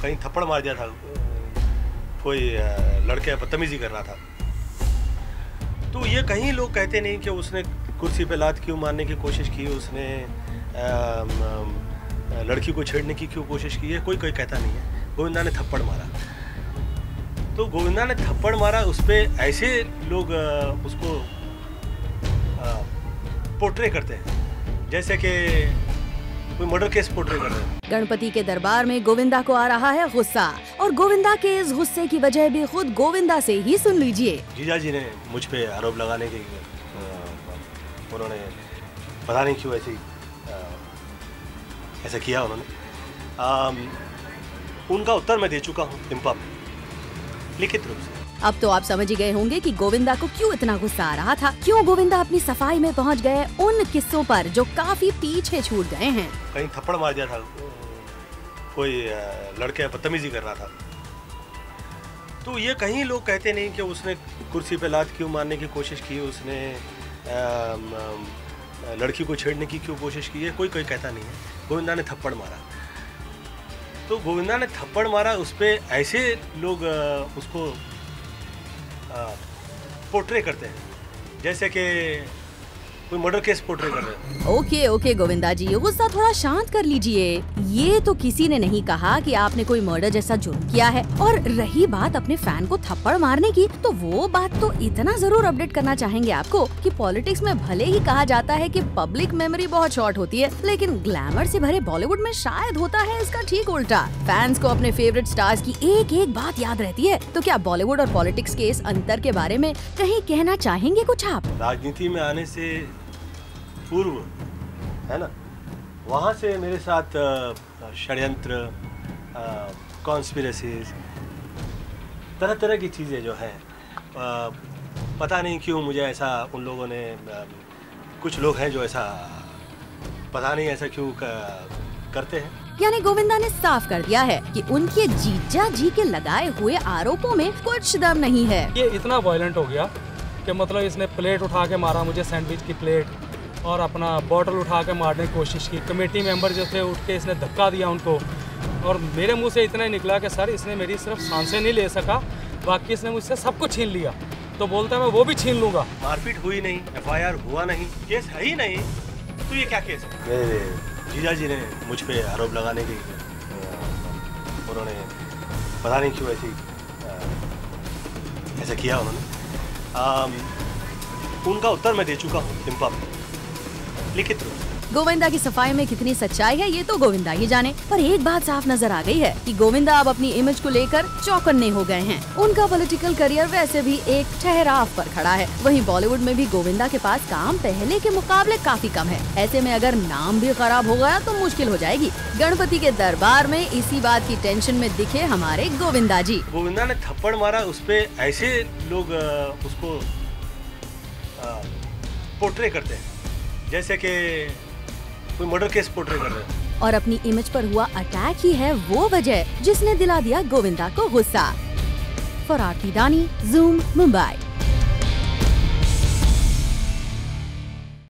कहीं थप्पड़ मार दिया था, कोई लड़के बदतमीजी कर रहा था। तो ये कहीं लोग कहते नहीं कि उसने कुर्सी पे लात क्यों मारने की कोशिश की, उसने लड़की को छेड़ने की क्यों कोशिश की, है कोई कहता नहीं है। गोविंदा ने थप्पड़ मारा, तो गोविंदा ने थप्पड़ मारा, उस पर ऐसे लोग उसको पोर्ट्रे करते हैं जैसे कि कोई मर्डर केस पोर्ट्रे कर रहे हैं। गणपति के दरबार में गोविंदा को आ रहा है गुस्सा, और गोविंदा के इस गुस्से की वजह भी खुद गोविंदा से ही सुन लीजिए। जीजा जी ने मुझ पे आरोप लगाने की उन्होंने पता नहीं क्यों ऐसा किया उन्होंने। उनका उत्तर मैं दे चुका हूँ इंपा में, लिखित रूप से। अब तो आप समझ ही गए होंगे कि गोविंदा को क्यों इतना गुस्सा आ रहा था, क्यों गोविंदा अपनी सफाई में पहुंच गए उन किस्सों पर जो काफी पीछे छूट गए हैं। कहीं थप्पड़ मार दिया था, कोई लड़के बदतमीजी कर रहा था। तो ये कहीं लोग कहते नहीं कि उसने कुर्सी पे लात क्यों मारने की कोशिश की, उसने लड़की को छेड़ने की क्यों कोशिश की, है कोई कहता नहीं है। गोविंदा ने थप्पड़ मारा, तो गोविंदा ने थप्पड़ मारा, उस पर ऐसे लोग उसको पोर्ट्रे करते हैं जैसे कि कोई मर्डर केस पोर्ट्रे कर रहे हैं। ओके गोविंदा जी, गुस्सा थोड़ा शांत कर लीजिए। ये तो किसी ने नहीं कहा कि आपने कोई मर्डर जैसा जुर्म किया है। और रही बात अपने फैन को थप्पड़ मारने की, तो वो बात तो इतना जरूर अपडेट करना चाहेंगे आपको कि पॉलिटिक्स में भले ही कहा जाता है कि पब्लिक मेमोरी बहुत शॉर्ट होती है, लेकिन ग्लैमर से भरे बॉलीवुड में शायद होता है इसका ठीक उल्टा। फैंस को अपने फेवरेट स्टार्स की एक एक बात याद रहती है। तो क्या बॉलीवुड और पॉलिटिक्स के इस अंतर के बारे में कहीं कहना चाहेंगे कुछ आप? राजनीति में आने से पूर्व, है ना, वहाँ से मेरे साथ षड्यंत्र, कॉन्स्पिरेसीज, तरह तरह की चीज़ें जो हैं, पता नहीं क्यों मुझे ऐसा उन लोगों ने, कुछ लोग हैं जो ऐसा पता नहीं ऐसा क्यों करते हैं। यानी गोविंदा ने साफ कर दिया है कि उनके जीजा जी के लगाए हुए आरोपों में कुछ दम नहीं है। ये इतना वायलेंट हो गया कि मतलब इसने प्लेट उठा के मारा मुझे, सैंडविच की प्लेट, और अपना बॉटल उठा के मारने की कोशिश की। कमेटी मेंबर जो थे उठ के इसने धक्का दिया उनको, और मेरे मुंह से इतना ही निकला कि सर इसने मेरी सिर्फ सांसें नहीं ले सका, बाकी इसने मुझसे सब कुछ छीन लिया। तो बोलता मैं वो भी छीन लूँगा। मारपीट हुई नहीं, FIR हुआ नहीं, केस है ही नहीं, तो ये क्या केस है? मेरे जीजा जी ने मुझ पे आरोप लगाने की उन्होंने पता नहीं क्यों ऐसा किया उन्होंने। उनका उत्तर मैं दे चुका हूँ इंपा में, लिखित रूप से। गोविंदा की सफाई में कितनी सच्चाई है ये तो गोविंदा ही जाने, पर एक बात साफ नजर आ गई है कि गोविंदा अब अपनी इमेज को लेकर चौकन्ने हो गए हैं। उनका पॉलिटिकल करियर वैसे भी एक ठहराव पर खड़ा है, वहीं बॉलीवुड में भी गोविंदा के पास काम पहले के मुकाबले काफी कम है। ऐसे में अगर नाम भी खराब हो गया तो मुश्किल हो जाएगी। गणपति के दरबार में इसी बात की टेंशन में दिखे हमारे गोविंदा जी। गोविंदा ने थप्पड़ मारा, उस पर ऐसे लोग उसको पोर्ट्रे करते हैं जैसे कि कोई मर्डर केस पोर्ट्रे कर रहे हैं। और अपनी इमेज पर हुआ अटैक ही है वो वजह जिसने दिला दिया गोविंदा को गुस्सा। फरार दानी, ज़ूम, मुंबई।